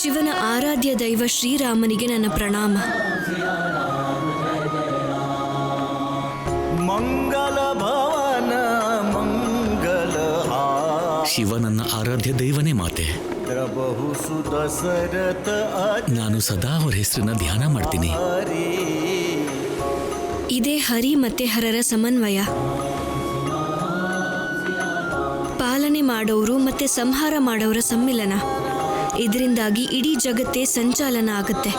ಶಿವನ ಆರಾಧ್ಯ ದೈವ ಶ್ರೀರಾಮನಿಗೆ ನನ್ನ ಪ್ರಣಾಮ. ಮಂಗಲ ಭವನ ಮಂಗಲ. ಶಿವನನ್ನ ಆರಾಧ್ಯ ದೈವನೇ ಮಾತೆ. ನಾನು ಸದಾ ಅವರ ಹೆಸರನ್ನ ಧ್ಯಾನ ಮಾಡ್ತೀನಿ. ಇದೇ ಹರಿ ಮತ್ತೆ ಹರರ ಸಮನ್ವಯ. ಪಾಲನೆ ಮಾಡೋರು ಮತ್ತೆ ಸಂಹಾರ ಮಾಡೋರ ಸಮ್ಮಿಲನ. ಇದರಿಂದಾಗಿ ಇಡೀ ಜಗತ್ತೇ ಸಂಚಾಲನ ಆಗುತ್ತೆ.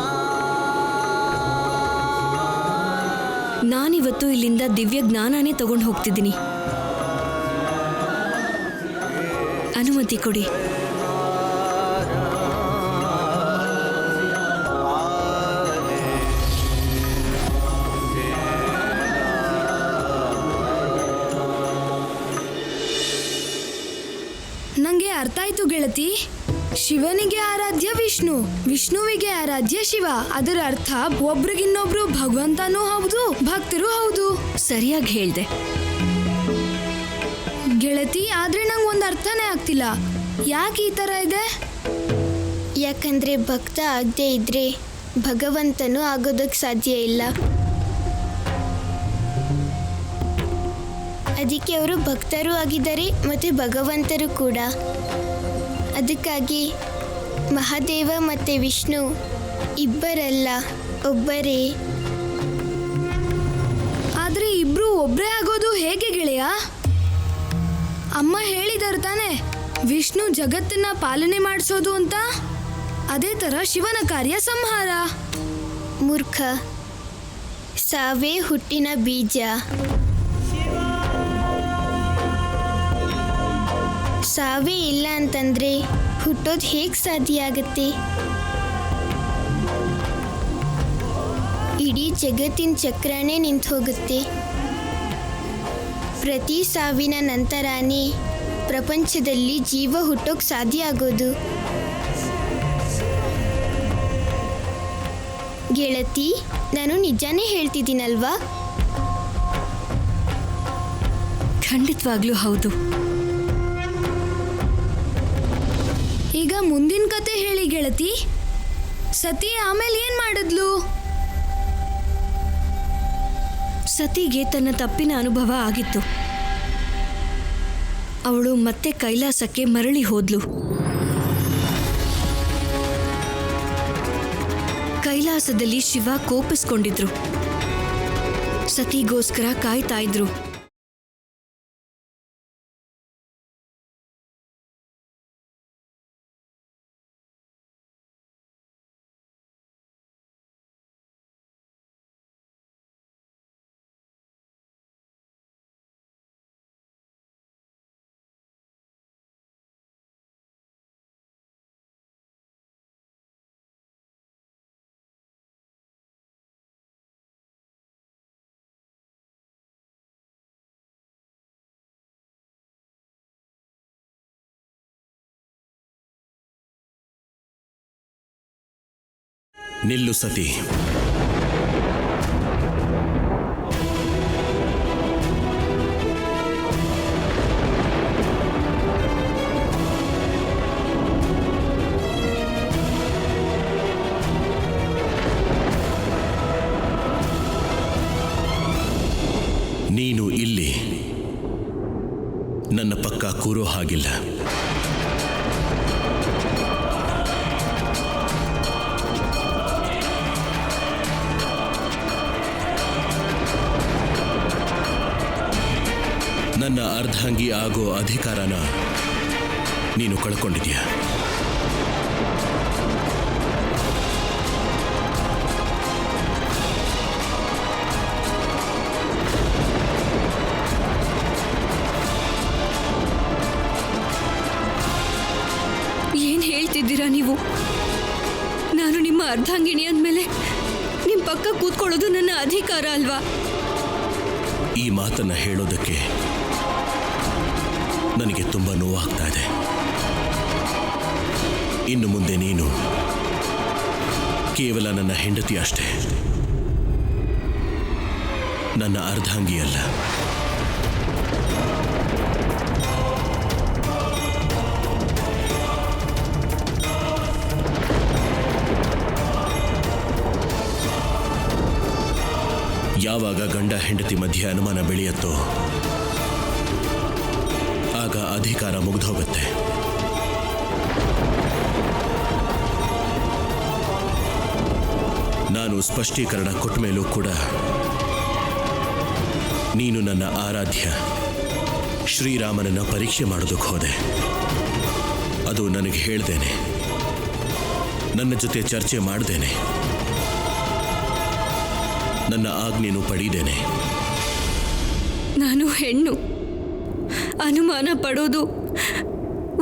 ನಾನಿವತ್ತು ಇಲ್ಲಿಂದ ದಿವ್ಯ ಜ್ಞಾನನೇ ತಗೊಂಡು ಹೋಗ್ತಿದ್ದೀನಿ. ಅನುಮತಿ ಕೊಡಿ. ನಂಗೆ ಅರ್ಥ ಆಯ್ತು ಗೆಳತಿ. ಶಿವನಿಗೆ ಆರಾಧ್ಯ ವಿಷ್ಣು, ವಿಷ್ಣುವಿಗೆ ಆರಾಧ್ಯ ಶಿವ. ಅದರ ಅರ್ಥ ಒಬ್ರಿಗಿನ್ನೊಬ್ರು ಭಗವಂತನೂ ಹೌದು, ಭಕ್ತರು ಹೌದು. ಸರಿಯಾಗಿ ಹೇಳ್ದೆ ಗೆಳತಿ. ಆದ್ರೆ ನಂಗೆ ಒಂದು ಅರ್ಥನೇ ಆಗ್ತಿಲ್ಲ, ಯಾಕೆ ಈ ತರ ಇದೆ? ಯಾಕಂದ್ರೆ ಭಕ್ತ ಆಗದೆ ಇದ್ರೆ ಭಗವಂತನೂ ಆಗೋದಕ್ಕೆ ಸಾಧ್ಯ ಇಲ್ಲ. ಅದಕ್ಕೆ ಅವರು ಭಕ್ತರು ಆಗಿದ್ದಾರೆ ಮತ್ತು ಭಗವಂತರು ಕೂಡ. ಅದಕ್ಕಾಗಿ ಮಹಾದೇವ ಮತ್ತು ವಿಷ್ಣು ಇಬ್ಬರಲ್ಲ, ಒಬ್ಬರೇ. ಆದ್ರೆ ಇಬ್ರು ಒಬ್ರೇ ಆಗೋದು ಹೇಗೆ ಗೆಳೆಯ? ಅಮ್ಮ ಹೇಳಿದಾರೆ ತಾನೆ, ವಿಷ್ಣು ಜಗತ್ತನ್ನ ಪಾಲನೆ ಮಾಡಿಸೋದು ಅಂತ. ಅದೇ ತರ ಶಿವನ ಕಾರ್ಯ ಸಂಹಾರ. ಮೂರ್ಖ, ಸಾವೇ ಹುಟ್ಟಿನ ಬೀಜ. ಸಾವೇ ಇಲ್ಲ ಅಂತಂದ್ರೆ ಹುಟ್ಟೋದು ಹೇಗೆ ಸಾಧ್ಯ ಆಗತ್ತೆ? ಇಡೀ ಜಗತ್ತಿನ ಚಕ್ರನೇ ನಿಂತು ಹೋಗುತ್ತೆ. ಪ್ರತಿ ಸಾವಿನ ನಂತರನೇ ಪ್ರಪಂಚದಲ್ಲಿ ಜೀವ ಹುಟ್ಟೋಕೆ ಸಾಧ್ಯ ಆಗೋದು. ಗೆಳತಿ, ನಾನು ನಿಜಾನೇ ಹೇಳ್ತಿದ್ದೀನಲ್ವಾ? ಖಂಡಿತವಾಗ್ಲೂ ಹೌದು. ಈಗ ಮುಂದಿನ ಕತೆ ಹೇಳಿ ಗೆಳತಿ. ಸತಿ ಆಮೇಲೆ ಏನ್ ಮಾಡಿದ್ಲು? ಸತಿಗೆ ತನ್ನ ತಪ್ಪಿನ ಅನುಭವ ಆಗಿತ್ತು. ಅವಳು ಮತ್ತೆ ಕೈಲಾಸಕ್ಕೆ ಮರಳಿ ಹೋದ್ಲು. ಕೈಲಾಸದಲ್ಲಿ ಶಿವ ಕೋಪಿಸ್ಕೊಂಡಿದ್ರು. ಸತಿಗೋಸ್ಕರ ಕಾಯ್ತಾ ಇದ್ರು. ನಿಲ್ಲು ಸತಿ. ನೀನು ಇಲ್ಲಿ ನನ್ನ ಪಕ್ಕ ಕೂರೋ ಹಾಗಿಲ್ಲ. ನನ್ನ ಅರ್ಧಾಂಗಿ ಆಗೋ ಅಧಿಕಾರನ ನೀನು ಕಳ್ಕೊಂಡಿದ್ಯಾ. ಏನ್ ಹೇಳ್ತಿದ್ದೀರಾ ನೀವು? ನಾನು ನಿಮ್ಮ ಅರ್ಧಾಂಗಿಣಿ ಅಂದಮೇಲೆ ನಿಮ್ಮ ಪಕ್ಕ ಕೂತ್ಕೊಳ್ಳೋದು ನನ್ನ ಅಧಿಕಾರ ಅಲ್ವಾ? ಈ ಮಾತನ್ನ ಹೇಳೋದಕ್ಕೆ ನನಗೆ ತುಂಬ ನೋವಾಗ್ತಾ ಇದೆ. ಇನ್ನು ಮುಂದೆ ನೀನು ಕೇವಲ ನನ್ನ ಹೆಂಡತಿ ಅಷ್ಟೇ, ನನ್ನ ಅರ್ಧಾಂಗಿ ಅಲ್ಲ. ಯಾವಾಗ ಗಂಡ ಹೆಂಡತಿ ಮಧ್ಯೆ ಅನುಮಾನ ಬೆಳೆಯುತ್ತೋ ಆಗ ಅಧಿಕಾರ ಮುಗ್ದೋಗುತ್ತೆ. ನಾನು ಸ್ಪಷ್ಟೀಕರಣ ಕೊಟ್ಟ ಮೇಲೂ ಕೂಡ ನೀನು ನನ್ನ ಆರಾಧ್ಯ ಶ್ರೀರಾಮನನ್ನ ಪರೀಕ್ಷೆ ಮಾಡೋದಕ್ಕೆ ಹೋದೆ. ಅದು ನನಗೆ ಹೇಳ್ದೇನೆ, ನನ್ನ ಜೊತೆ ಚರ್ಚೆ ಮಾಡ್ದೇನೆ, ನನ್ನ ಆಜ್ಞೆಯನ್ನು ಪಡೀದೇನೆ. ನಾನು ಹೆಣ್ಣು. ಅನುಮಾನ ಪಡೋದು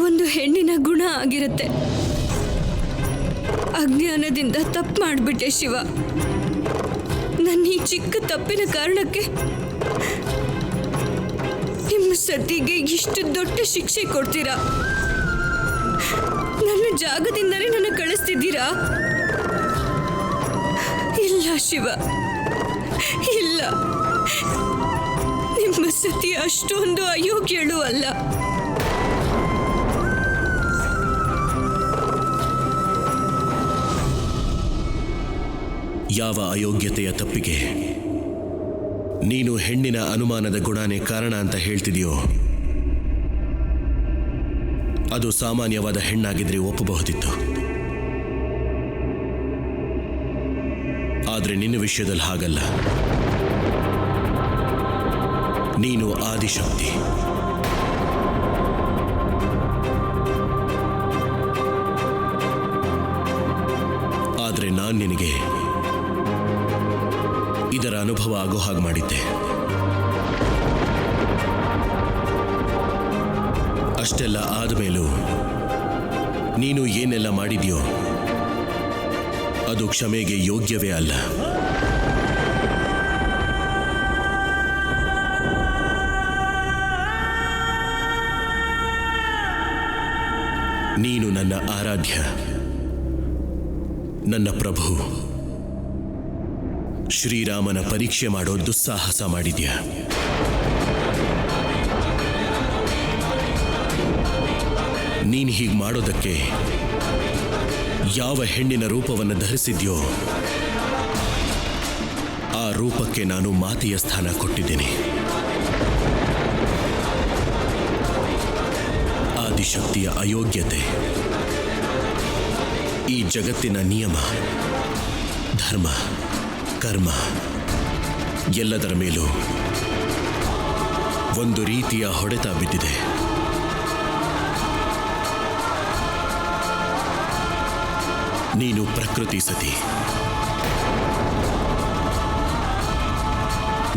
ಒಂದು ಹೆಣ್ಣಿನ ಗುಣ ಆಗಿರುತ್ತೆ. ಅಜ್ಞಾನದಿಂದ ತಪ್ಪು ಮಾಡಿಬಿಟ್ಟೆ ಶಿವ. ನನ್ನ ಈ ಚಿಕ್ಕ ತಪ್ಪಿನ ಕಾರಣಕ್ಕೆ ನಿಮ್ಮ ಸತಿಗೆ ಇಷ್ಟು ದೊಡ್ಡ ಶಿಕ್ಷೆ ಕೊಡ್ತೀರಾ? ನನ್ನ ಜಾಗದಿಂದಲೇ ನನ್ನ ಕಳಿಸ್ತಿದ್ದೀರಾ? ಇಲ್ಲ ಶಿವ, ಇಲ್ಲ. ನಿಮ್ಮ ಸತಿ ಅಷ್ಟೊಂದು ಅಯೋಗ್ಯಳು ಅಲ್ಲ. ಯಾವ ಅಯೋಗ್ಯತೆಯ ತಪ್ಪಿಗೆ ನೀನು ಹೆಣ್ಣಿನ ಅನುಮಾನದ ಗುಣನೇ ಕಾರಣ ಅಂತ ಹೇಳ್ತಿದೆಯೋ ಅದು ಸಾಮಾನ್ಯವಾದ ಹೆಣ್ಣಾಗಿದ್ರೆ ಒಪ್ಪಬಹುದಿತ್ತು. ಆದರೆ ನಿನ್ನ ವಿಷಯದಲ್ಲಿ ಹಾಗಲ್ಲ. ನೀನು ಆದಿಶಕ್ತಿ. ಆದರೆ ನಾನು ನಿನಗೆ ಇದರ ಅನುಭವ ಆಗೋ ಹಾಗೆ ಮಾಡಿದ್ದೆ. ಅಷ್ಟೆಲ್ಲ ಆದಮೇಲೂ ನೀನು ಏನೆಲ್ಲ ಮಾಡಿದ್ಯೋ ಅದು ಕ್ಷಮೆಗೆ ಯೋಗ್ಯವೇ ಅಲ್ಲ. ನೀನು ನನ್ನ ಆರಾಧ್ಯ, ನನ್ನ ಪ್ರಭು ಶ್ರೀರಾಮನ ಪರೀಕ್ಷೆ ಮಾಡೋ ದುಸ್ಸಾಹಸ ಮಾಡಿದ್ಯಾ. ನೀನು ಹೀಗೆ ಮಾಡೋದಕ್ಕೆ ಯಾವ ಹೆಣ್ಣಿನ ರೂಪವನ್ನು ಧರಿಸಿದ್ಯೋ ಆ ರೂಪಕ್ಕೆ ನಾನು ಮಾತೆಯ ಸ್ಥಾನ ಕೊಟ್ಟಿದ್ದೇನೆ. ಆದಿಶಕ್ತಿಯ ಅಯೋಗ್ಯತೆ ಈ ಜಗತ್ತಿನ ನಿಯಮ, ಧರ್ಮ, ಕರ್ಮ ಎಲ್ಲದರ ಮೇಲೂ ಒಂದು ರೀತಿಯ ಹೊಡೆತ ಬಿದ್ದಿದೆ. ನೀನು ಪ್ರಕೃತಿ ಸತಿ.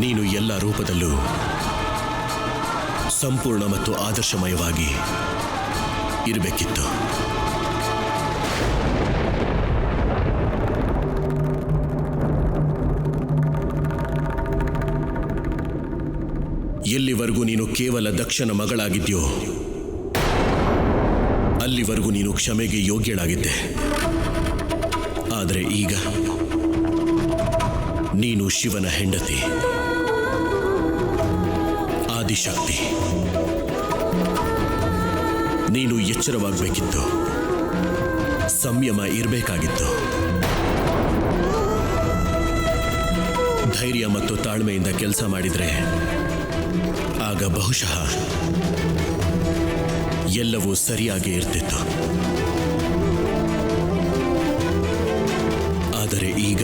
ನೀನು ಎಲ್ಲ ರೂಪದಲ್ಲೂ ಸಂಪೂರ್ಣ ಮತ್ತು ಆದರ್ಶಮಯವಾಗಿ ಇರಬೇಕಿತ್ತು. ಎಲ್ಲಿವರೆಗೂ ನೀನು ಕೇವಲ ದಕ್ಷನ ಮಗಳಾಗಿದ್ಯೋ ಅಲ್ಲಿವರೆಗೂ ನೀನು ಕ್ಷಮೆಗೆ ಯೋಗ್ಯಳಾಗಿದ್ದೆ. ಆದರೆ ಈಗ ನೀನು ಶಿವನ ಹೆಂಡತಿ, ಆದಿಶಕ್ತಿ. ನೀನು ಎಚ್ಚರವಾಗಬೇಕಿತ್ತು, ಸಂಯಮ ಇರಬೇಕಾಗಿತ್ತು. ಧೈರ್ಯ ಮತ್ತು ತಾಳ್ಮೆಯಿಂದ ಕೆಲಸ ಮಾಡಿದರೆ ಆಗ ಬಹುಶಃ ಎಲ್ಲವೂ ಸರಿಯಾಗಿ ಇರ್ತಿತ್ತು. ಆದರೆ ಈಗ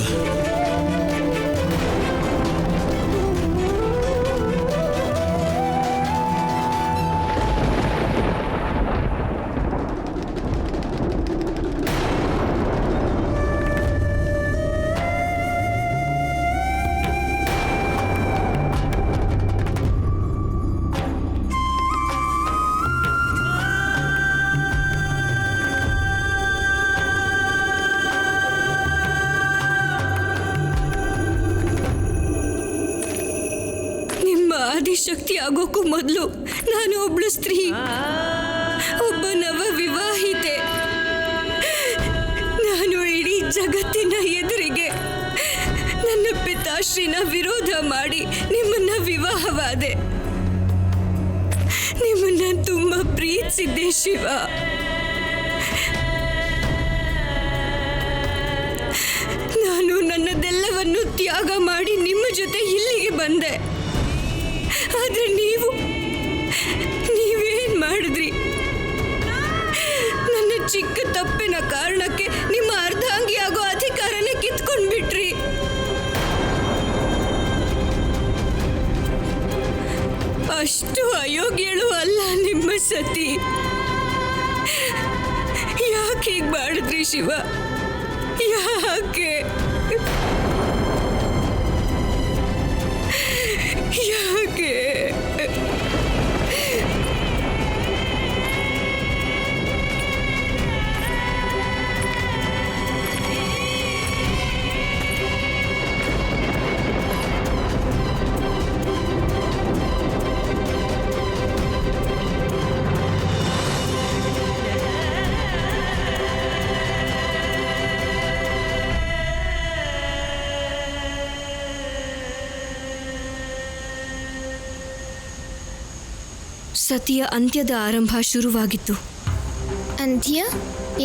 ಆದಿಶಕ್ತಿ ಆಗೋಕ್ಕೂ ಮೊದಲು ನಾನು ಒಬ್ಳು ಸ್ತ್ರೀ, ಒಬ್ಬ ನವ ವಿವಾಹಿತೆ. ನಾನು ಇಡೀ ಜಗತ್ತಿನ ಎದುರಿಗೆ ನನ್ನ ಪಿತಾಶ್ರೀನ ವಿರೋಧ ಮಾಡಿ ನಿಮ್ಮನ್ನ ವಿವಾಹವಾದೆ. ನಿಮ್ಮನ್ನ ತುಂಬಾ ಪ್ರೀತಿಸಿದ್ದೆ ಶಿವ. ನಾನು ನನ್ನದೆಲ್ಲ ಎಲ್ಲವನ್ನು ತ್ಯಾಗ ಮಾಡಿ ನಿಮ್ಮ ಜೊತೆ ಇಲ್ಲಿಗೆ ಬಂದೆ. ಆದ್ರೆ ನೀವೇನ್ ಮಾಡಿದ್ರಿ? ನನ್ನ ಚಿಕ್ಕ ತಪ್ಪಿನ ಕಾರಣಕ್ಕೆ ನಿಮ್ಮ ಅರ್ಧಾಂಗಿ ಆಗೋ ಅಧಿಕಾರನೇ ಕಿತ್ಕೊಂಡ್ಬಿಟ್ರಿ. ಅಷ್ಟು ಅಯೋಗ್ಯಳು ಅಲ್ಲ ನಿಮ್ಮ ಸತಿ. ಯಾಕೆ ಹೀಗೆ ಮಾಡಿದ್ರಿ ಶಿವ? ಯಾಕೆ? ಸತಿಯ ಅಂತ್ಯದ ಆರಂಭ ಶುರುವಾಗಿತ್ತು. ಅಂತ್ಯ?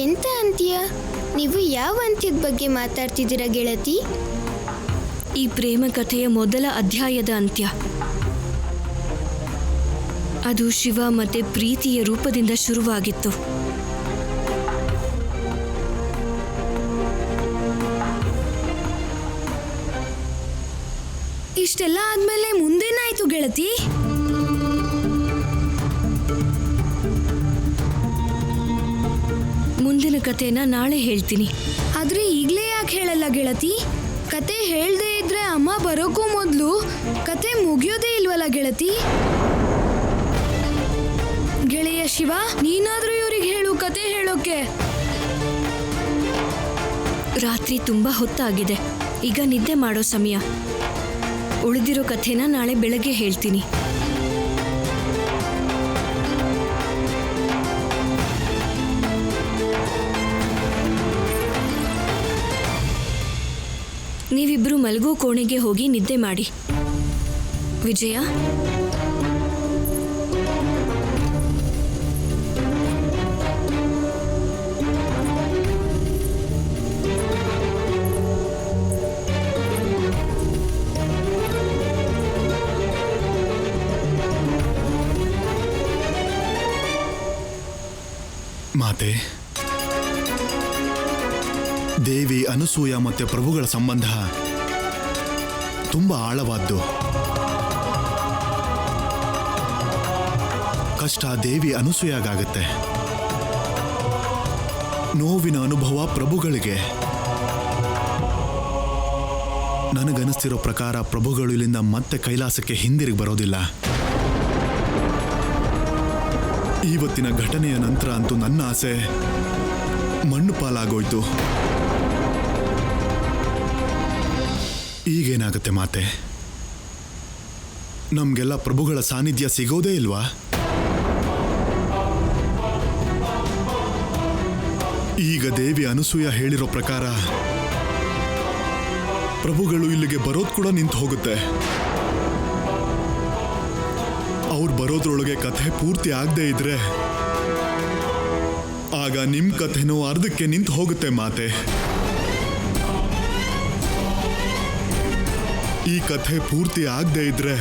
ಎಂತ ಅಂತ್ಯ? ನೀವು ಯಾವ ಅಂತ್ಯದ ಬಗ್ಗೆ ಮಾತಾಡ್ತಿದ್ದೀರಾ ಗೆಳತಿ? ಈ ಪ್ರೇಮ ಕಥೆಯ ಮೊದಲ ಅಧ್ಯಾಯದ ಅಂತ್ಯ. ಅದು ಶಿವ ಮತ್ತೆ ಪ್ರೀತಿಯ ರೂಪದಿಂದ ಶುರುವಾಗಿತ್ತು. ಇಷ್ಟೆಲ್ಲ ಆದ್ಮೇಲೆ ಮುಂದೇನಾಯ್ತು ಗೆಳತಿ? ಮುಂದಿನ ಕಥೆನ ನಾಳೆ ಹೇಳ್ತೀನಿ. ಆದ್ರೆ ಈಗಲೇ ಯಾಕೆ ಹೇಳಲ್ಲ ಗೆಳತಿ? ಕತೆ ಹೇಳ್ದೇ ಇದ್ರೆ ಅಮ್ಮ ಬರೋಕ್ಕೂ ಮೊದಲು ಕತೆ ಮುಗಿಯೋದೇ ಇಲ್ವಲ್ಲ ಗೆಳತಿ? ಗೆಳೆಯ ಶಿವ, ನೀನಾದ್ರೂ ಇವ್ರಿಗೆ ಹೇಳು ಕತೆ ಹೇಳೋಕೆ. ರಾತ್ರಿ ತುಂಬಾ ಹೊತ್ತಾಗಿದೆ, ಈಗ ನಿದ್ದೆ ಮಾಡೋ ಸಮಯ. ಉಳಿದಿರೋ ಕಥೆನ ನಾಳೆ ಬೆಳಗ್ಗೆ ಹೇಳ್ತೀನಿ. ನೀವಿಬ್ರು ಮಲಗೋ ಕೋಣೆಗೆ ಹೋಗಿ ನಿದ್ದೆ ಮಾಡಿ. ವಿಜಯ, ಮಾತೆ, ದೇವಿ ಅನಸೂಯ ಮತ್ತೆ ಪ್ರಭುಗಳ ಸಂಬಂಧ ತುಂಬಾ ಆಳವಾದ್ದು. ಕಷ್ಟ ದೇವಿ ಅನಸೂಯಗಾಗತ್ತೆ, ನೋವಿನ ಅನುಭವ ಪ್ರಭುಗಳಿಗೆ. ನನಗನಿಸ್ತಿರೋ ಪ್ರಕಾರ ಪ್ರಭುಗಳು ಇಲ್ಲಿಂದ ಮತ್ತೆ ಕೈಲಾಸಕ್ಕೆ ಹಿಂದಿರುಗಿ ಬರೋದಿಲ್ಲ. ಇವತ್ತಿನ ಘಟನೆಯ ನಂತರ ಅಂತೂ ನನ್ನ ಆಸೆ ಮಣ್ಣು ಪಾಲಾಗೋಯ್ತು. ಈಗೇನಾಗುತ್ತೆ ಮಾತೆ? ನಮ್ಗೆಲ್ಲ ಪ್ರಭುಗಳ ಸಾನ್ನಿಧ್ಯ ಸಿಗೋದೇ ಇಲ್ವಾ? ಈಗ ದೇವಿ ಅನಸೂಯ ಹೇಳಿರೋ ಪ್ರಕಾರ ಪ್ರಭುಗಳು ಇಲ್ಲಿಗೆ ಬರೋದು ಕೂಡ ನಿಂತು ಹೋಗುತ್ತೆ. ಅವ್ರು ಬರೋದ್ರೊಳಗೆ ಕಥೆ ಪೂರ್ತಿ ಆಗದೆ ಇದ್ರೆ ಆಗ ನಿಮ್ ಕಥೆನೂ ಅರ್ಧಕ್ಕೆ ನಿಂತು ಹೋಗುತ್ತೆ ಮಾತೆ. ಈ ಕಥೆ ಪೂರ್ತಿ ಆಗದೆ ಇದ್ರೆ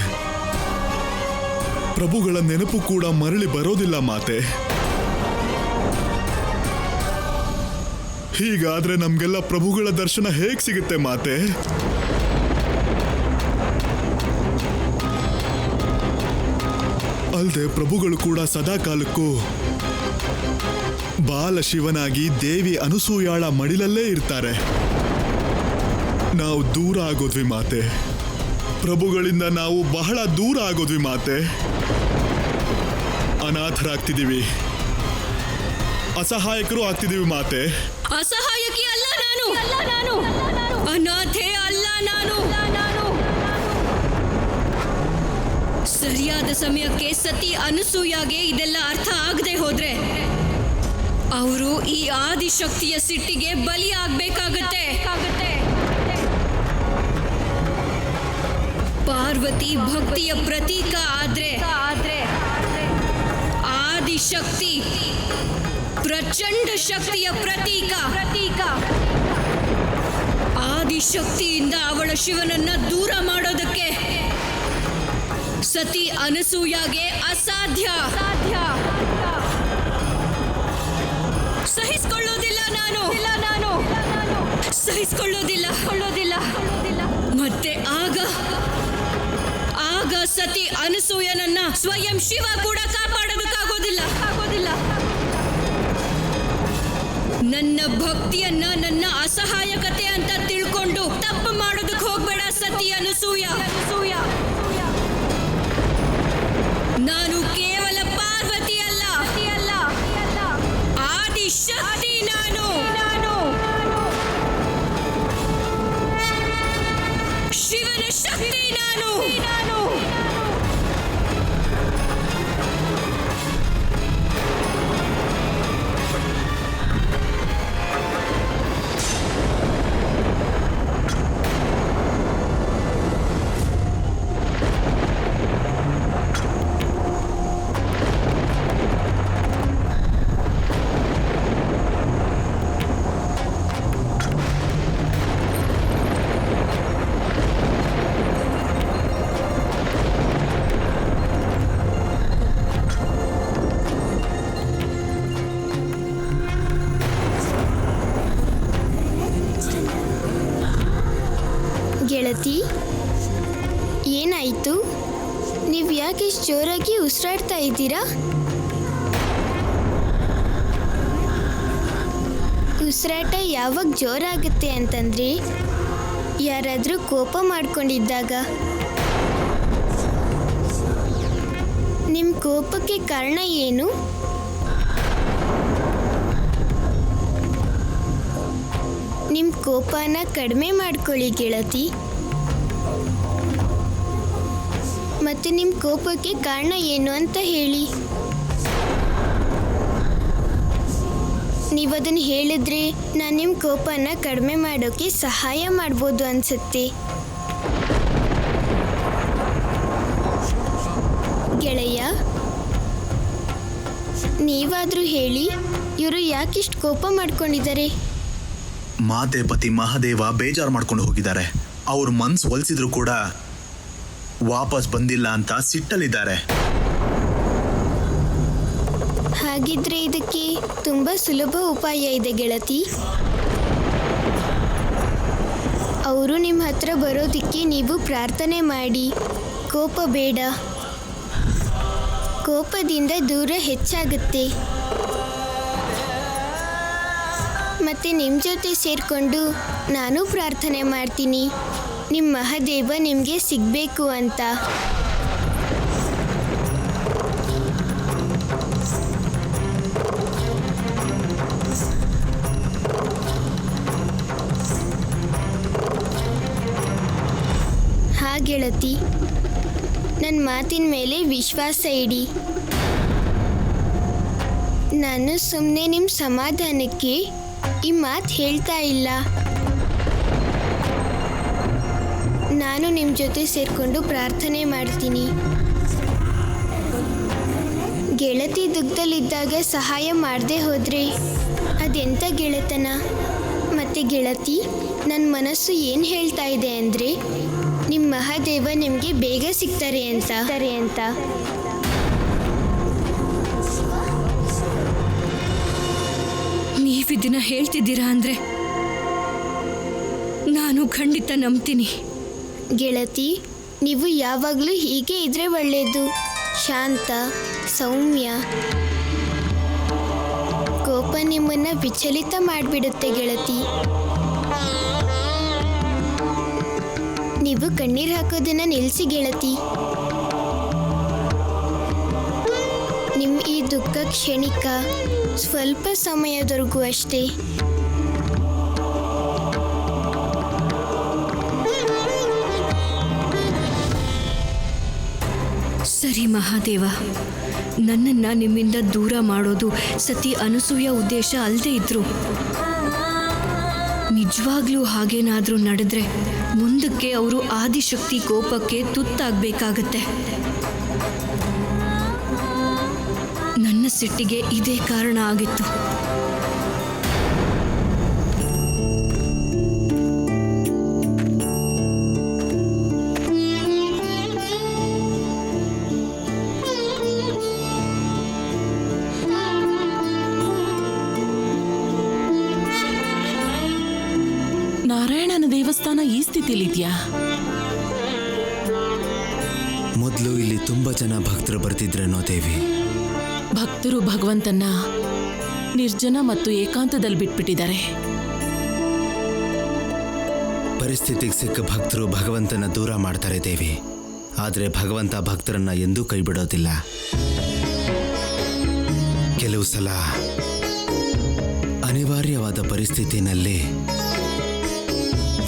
ಪ್ರಭುಗಳ ನೆನಪು ಕೂಡ ಮರಳಿ ಬರೋದಿಲ್ಲ ಮಾತೆ. ಹೀಗಾದ್ರೆ ನಮ್ಗೆಲ್ಲ ಪ್ರಭುಗಳ ದರ್ಶನ ಹೇಗ್ ಸಿಗುತ್ತೆ ಮಾತೆ? ಅಲ್ಲದೆ ಪ್ರಭುಗಳು ಕೂಡ ಸದಾ ಕಾಲಕ್ಕೂ ಬಾಲ ಶಿವನಾಗಿ ದೇವಿ ಅನಸೂಯಾಳ ಮಡಿಲಲ್ಲೇ ಇರ್ತಾರೆ. ನಾವು ದೂರ ಆಗೋದ್ವಿ ಮಾತೆ. ಪ್ರಭುಗಳಿಂದ ನಾವು ಬಹಳ ದೂರ ಆಗೋದ್ವಿ ಮಾತೆ. ಅನಾಥರಾಗ್ತಿದೀವಿ, ಅಸಹಾಯಕರು ಆಗ್ತಿದೀವಿ ಮಾತೆ. ಅಸಹಾಯಕಿ ಅಲ್ಲ ನಾನು, ಅನಾಥೆ ಅಲ್ಲ ನಾನು. ಸರಿಯಾದ ಸಮಯಕ್ಕೆ ಸತಿ ಅನಸೂಯಾಗೆ ಇದೆಲ್ಲ ಅರ್ಥ ಆಗದೆ ಹೋದ್ರೆ ಅವರು ಈ ಆದಿಶಕ್ತಿಯ ಸಿಟ್ಟಿಗೆ ಬಲಿಯಾಗಬೇಕಾಗತ್ತೆ. ಪಾರ್ವತಿ ಭಕ್ತಿಯ ಪ್ರತೀಕ ಆದ್ರೆ ಆದಿಶಕ್ತಿ ಪ್ರಚಂಡ ಶಕ್ತಿಯ ಪ್ರತೀಕ. ಆದಿಶಕ್ತಿಯಿಂದ ಅವಳ ಶಿವನನ್ನ ದೂರ ಮಾಡೋದಕ್ಕೆ ಸತಿ ಅನಸೂಯಾಗೆ ಅಸಾಧ್ಯ. ಸಹಿಸ್ಕೊಳ್ಳೋದಿಲ್ಲ ನಾನು ಸಹಿಸ್ಕೊಳ್ಳೋದಿಲ್ಲ. ಮತ್ತೆ ಆಗ ಸತಿ ಅನಸೂಯನನ್ನ ಸ್ವಯಂ ಶಿವ ಕೂಡ ಕಾಪಾಡೋದಕ್ಕಾಗೋದಿಲ್ಲ. ನನ್ನ ಭಕ್ತಿಯನ್ನ ನನ್ನ ಅಸಹಾಯಕತೆ ಅಂತ ತಿಳ್ಕೊಂಡು ತಪ್ಪು ಮಾಡೋದಕ್ಕೆ ಹೋಗ್ಬೇಡ ಸತಿ ಅನಸೂಯ. ನಾನು ಕೇವಲ ಪಾರ್ವತಿ ಅಲ್ಲ, ಆದಿಶಕ್ತಿ ನಾನು. ಶಿವನ ಶಕ್ತಿ ನಾನು. ಗೆಳತಿ, ಏನಾಯಿತು? ನೀವು ಯಾಕೆ ಇಷ್ಟು ಜೋರಾಗಿ ಉಸಿರಾಡ್ತಾ ಇದ್ದೀರಾ? ಉಸಿರಾಟ ಯಾವಾಗ ಜೋರಾಗುತ್ತೆ ಅಂತಂದರೆ ಯಾರಾದರೂ ಕೋಪ ಮಾಡ್ಕೊಂಡಿದ್ದಾಗ. ನಿಮ್ಮ ಕೋಪಕ್ಕೆ ಕಾರಣ ಏನು? ನಿಮ್ಮ ಕೋಪನ ಕಡಿಮೆ ಮಾಡ್ಕೊಳ್ಳಿ ಗೆಳತಿ. ಮತ್ತೆ ನಿಮ್ಮ ಕೋಪಕ್ಕೆ ಕಾರಣ ಏನು ಅಂತ ಹೇಳಿ. ನೀವು ಅದನ್ನು ಹೇಳಿದ್ರೆ ನಾನು ನಿಮ್ಮ ಕೋಪನ ಕಡಿಮೆ ಮಾಡೋಕ್ಕೆ ಸಹಾಯ ಮಾಡ್ಬೋದು ಅನ್ಸುತ್ತೆ. ಗೆಳೆಯ, ನೀವಾದರೂ ಹೇಳಿ, ಇವರು ಯಾಕಿಷ್ಟು ಕೋಪ ಮಾಡ್ಕೊಂಡಿದ್ದಾರೆ? ಮಾತೆ ಪತಿ ಮಹಾದೇವ ಬೇಜಾರು ಮಾಡ್ಕೊಂಡು ಹೋಗಿದ್ದಾರೆ. ಅವ್ರ ಮನ್ಸು ಒಲಿಸಿದ್ರು ಕೂಡ ವಾಪಸ್ ಬಂದಿಲ್ಲ ಅಂತ ಸಿಟ್ಟಲ್ಲಿದ್ದಾರೆ. ಹಾಗಿದ್ರೆ ಇದಕ್ಕೆ ತುಂಬ ಸುಲಭ ಉಪಾಯ ಇದೆ ಗೆಳತಿ. ಅವರು ನಿಮ್ಮ ಹತ್ರ ಬರೋದಕ್ಕೆ ನೀವು ಪ್ರಾರ್ಥನೆ ಮಾಡಿ. ಕೋಪ ಬೇಡ, ಕೋಪದಿಂದ ದೂರ ಹೆಚ್ಚಾಗುತ್ತೆ. ಮತ್ತು ನಿಮ್ಮ ಜೊತೆ ಸೇರಿಕೊಂಡು ನಾನು ಪ್ರಾರ್ಥನೆ ಮಾಡ್ತೀನಿ, ನಿಮ್ಮ ಮಹಾದೇವ ನಿಮಗೆ ಸಿಗಬೇಕು ಅಂತ. ಹಾ ಗೆಳತಿ, ನನ್ನ ಮಾತಿನ ಮೇಲೆ ವಿಶ್ವಾಸ ಇಡಿ. ನಾನು ಸುಮ್ಮನೆ ನಿಮ್ಮ ಸಮಾಧಾನಕ್ಕೆ ಈ ಮಾತು ಹೇಳ್ತಾ ಇಲ್ಲ. ನಾನು ನಿಮ್ಮ ಜೊತೆ ಸೇರಿಕೊಂಡು ಪ್ರಾರ್ಥನೆ ಮಾಡ್ತೀನಿ. ಗೆಳತಿ ದುಃಖದಲ್ಲಿದ್ದಾಗ ಸಹಾಯ ಮಾಡದೆ ಹೋದರೆ ಅದೆಂಥ ಗೆಳೆತನ? ಮತ್ತು ಗೆಳತಿ, ನನ್ನ ಮನಸ್ಸು ಏನು ಹೇಳ್ತಾ ಇದೆ ಅಂದರೆ ನಿಮ್ಮ ಮಹಾದೇವ ನಿಮಗೆ ಬೇಗ ಸಿಗ್ತಾರೆ ಅಂತ. ನೀವಿದನ್ನ ಹೇಳ್ತಿದ್ದೀರಾ ಅಂದರೆ ನಾನು ಖಂಡಿತ ನಂಬ್ತೀನಿ. ಗೆಳತಿ, ನೀವು ಯಾವಾಗಲೂ ಹೀಗೆ ಇದ್ರೆ ಒಳ್ಳೆಯದು. ಶಾಂತ, ಸೌಮ್ಯ. ಕೋಪ ನಿಮ್ಮನ್ನು ವಿಚಲಿತ ಮಾಡಿಬಿಡುತ್ತೆ ಗೆಳತಿ. ನೀವು ಕಣ್ಣೀರು ಹಾಕೋದನ್ನ ನಿಲ್ಲಿಸಿ ಗೆಳತಿ. ನಿಮ್ಮ ಈ ದುಃಖ ಕ್ಷಣಿಕ, ಸ್ವಲ್ಪ ಸಮಯದವರೆಗೂ ಅಷ್ಟೇ. ಸರಿ ಮಹಾದೇವ, ನನ್ನನ್ನು ನಿಮ್ಮಿಂದ ದೂರ ಮಾಡೋದು ಸತಿ ಅನಸೂಯ ಉದ್ದೇಶ ಅಲ್ಲದೆ ಇದ್ರು. ನಿಜವಾಗ್ಲೂ ಹಾಗೇನಾದರೂ ನಡೆದ್ರೆ ಮುಂದಕ್ಕೆ ಅವರು ಆದಿಶಕ್ತಿ ಕೋಪಕ್ಕೆ ತುತ್ತಾಗಬೇಕಾಗತ್ತೆ. ನನ್ನ ಸಿಟ್ಟಿಗೆ ಇದೇ ಕಾರಣ ಆಗಿತ್ತು. ನಾರಾಯಣನ ದೇವಸ್ಥಾನ ಈ ಸ್ಥಿತಿಲಿದ್ಯಾ? ಮೊದಲು ಇಲ್ಲಿ ತುಂಬ ಜನ ಭಕ್ತರು ಬರ್ತಿದ್ರೇನೋ ದೇವಿ. ಭಕ್ತರು ಭಗವಂತನ ನಿರ್ಜನ ಮತ್ತು ಏಕಾಂತದಲ್ಲಿ ಬಿಟ್ಬಿಟ್ಟಿದ್ದಾರೆ. ಪರಿಸ್ಥಿತಿಗೆ ಸಿಕ್ಕ ಭಕ್ತರು ಭಗವಂತನ ದೂರ ಮಾಡ್ತಾರೆ ದೇವಿ. ಆದರೆ ಭಗವಂತ ಭಕ್ತರನ್ನ ಎಂದೂ ಕೈ ಬಿಡೋದಿಲ್ಲ. ಕೆಲವು ಸಲ ಅನಿವಾರ್ಯವಾದ ಪರಿಸ್ಥಿತಿನಲ್ಲಿ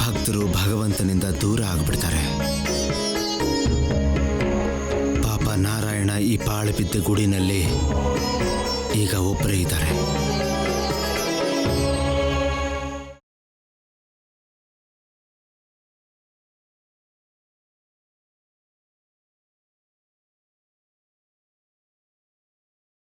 ಭಕ್ತರು ಭಗವಂತನಿಂದ ದೂರ ಆಗ್ಬಿಡ್ತಾರೆ. ಪಾಪ ನಾರಾಯಣ ಈ ಪಾಳು ಬಿದ್ದ ಗುಡಿನಲ್ಲಿ ಈಗ ಒಬ್ಬರೇ ಇದ್ದಾರೆ.